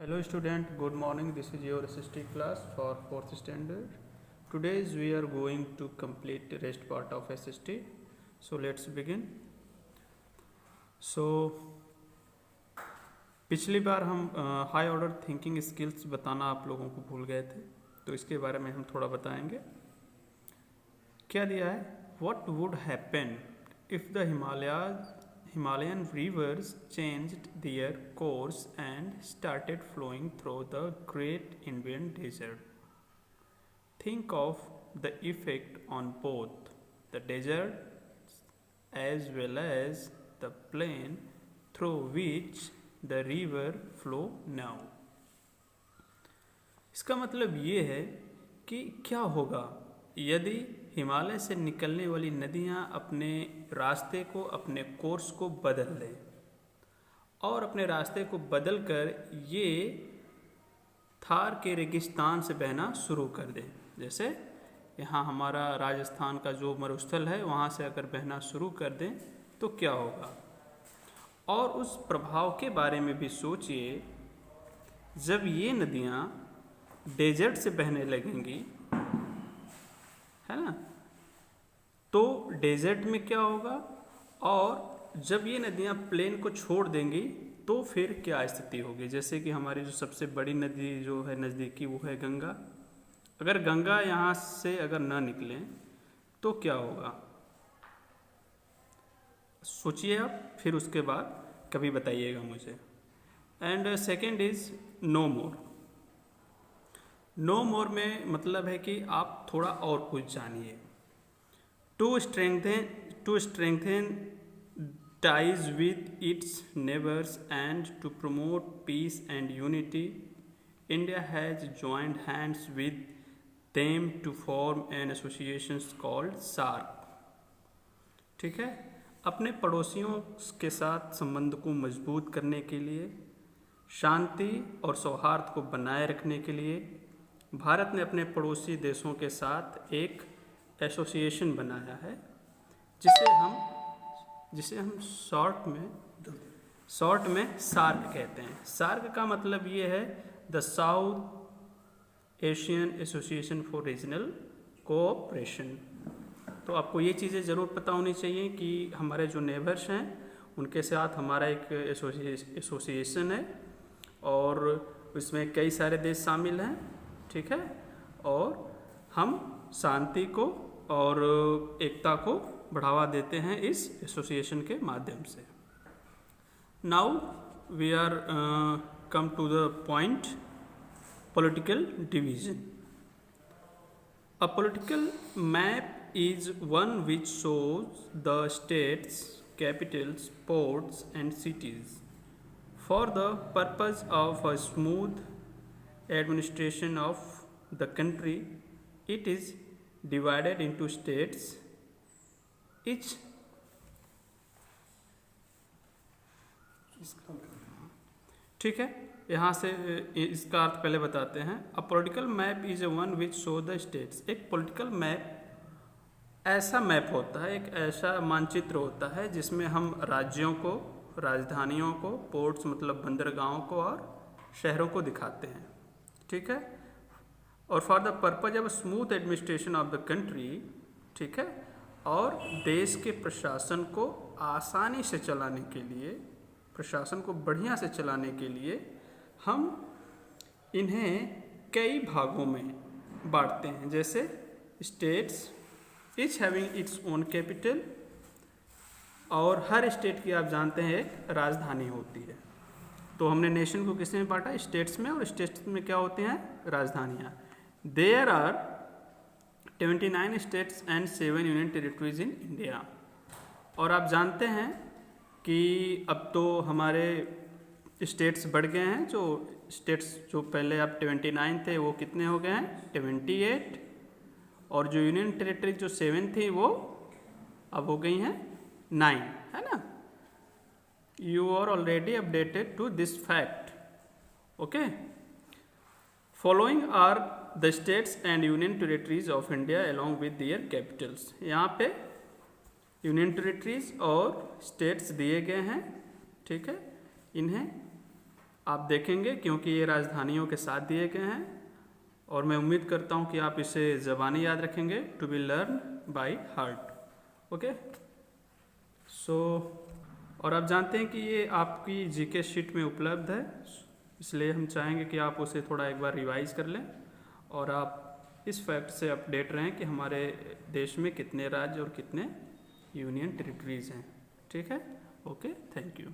Hello student, good morning. This is your SST class for 4th standard. Today we are going to complete the rest part of SST. So let's begin. So पिछली बार हम high order thinking skills बताना आप लोगों को भूल गए थे, तो इसके बारे में हम थोड़ा बताएंगे. क्या दिया है? What would happen if the Himalayan rivers changed their course and started flowing through the Great Indian Desert? Think of the effect on both the desert as well as the plain through which the river flow now. इसका मतलब ये है कि क्या होगा यदि हिमालय से निकलने वाली नदियाँ अपने रास्ते को, अपने कोर्स को बदल दें और अपने रास्ते को बदल कर ये थार के रेगिस्तान से बहना शुरू कर दें. जैसे यहाँ हमारा राजस्थान का जो मरुस्थल है वहाँ से अगर बहना शुरू कर दें तो क्या होगा. और उस प्रभाव के बारे में भी सोचिए. जब ये नदियाँ डेजर्ट से बहने लगेंगी, है ना, तो डेजर्ट में क्या होगा, और जब ये नदियाँ प्लेन को छोड़ देंगी तो फिर क्या स्थिति होगी. जैसे कि हमारी जो सबसे बड़ी नदी जो है नज़दीकी वो है गंगा. अगर गंगा यहाँ से अगर ना निकले तो क्या होगा, सोचिए आप, फिर उसके बाद कभी बताइएगा मुझे. And second is no more. No more में मतलब है कि आप थोड़ा और कुछ जानिए. To strengthen ties with its neighbors and to promote peace and unity, India has joined hands with them to form an association called SAARC. ठीक है. अपने पड़ोसियों के साथ संबंध को मजबूत करने के लिए, शांति और सौहार्द को बनाए रखने के लिए भारत ने अपने पड़ोसी देशों के साथ एक एसोसिएशन बनाया है जिसे हम शॉर्ट में सार्क कहते हैं. सार्क का मतलब ये है the south Asian association for regional cooperation. तो आपको ये चीज़ें ज़रूर पता होनी चाहिए कि हमारे जो नेबर्स हैं उनके साथ हमारा एक एसोसिएशन है और इसमें कई सारे देश शामिल हैं. ठीक है. और हम शांति को और एकता को बढ़ावा देते हैं इस एसोसिएशन के माध्यम से. Now we are come to the point, political division. A political map is one which shows the states, capitals, ports and cities for the purpose of a smooth administration of the country. It is divided into states. Each ठीक है. यहाँ से इसका अर्थ पहले बताते हैं. अ political map is a one which show the states. एक political map ऐसा मैप होता है, एक ऐसा मानचित्र होता है जिसमें हम राज्यों को, राजधानियों को, पोर्ट्स मतलब बंदरगाहों को और शहरों को दिखाते हैं. ठीक है. और for the purpose of smooth administration of the country. ठीक है. और देश के प्रशासन को आसानी से चलाने के लिए, प्रशासन को बढ़िया से चलाने के लिए हम इन्हें कई भागों में बांटते हैं. जैसे states etch having its own capital, और हर स्टेट की आप जानते हैं एक राजधानी होती है. तो हमने नेशन को किस में बांटा? स्टेट्स में. और स्टेट्स में क्या होते हैं? राजधानियाँ. There are 29 states and 7 union territories in India. और आप जानते हैं कि अब तो हमारे स्टेट्स बढ़ गए हैं. जो स्टेट्स जो पहले अब 29 थे वो कितने हो गए हैं? 28. और जो यूनियन टेरिटरी जो 7 थी वो अब हो गई हैं 9, है ना. You are already updated to this fact. Okay. Following are the states and union territories of India along with their capitals. यहाँ पे यूनियन टेरिटरीज और स्टेट्स दिए गए हैं. ठीक है. इन्हें आप देखेंगे क्योंकि ये राजधानियों के साथ दिए गए हैं और मैं उम्मीद करता हूँ कि आप इसे ज़बानी याद रखेंगे। To be learn by heart. Okay so और आप जानते हैं कि ये आपकी जीके शीट में उपलब्ध है, इसलिए हम चाहेंगे कि आप उसे थोड़ा एक बार रिवाइज कर लें और आप इस फैक्ट से अपडेट रहें कि हमारे देश में कितने राज्य और कितने यूनियन टेरिटरीज हैं। ठीक है, ओके, थैंक यू।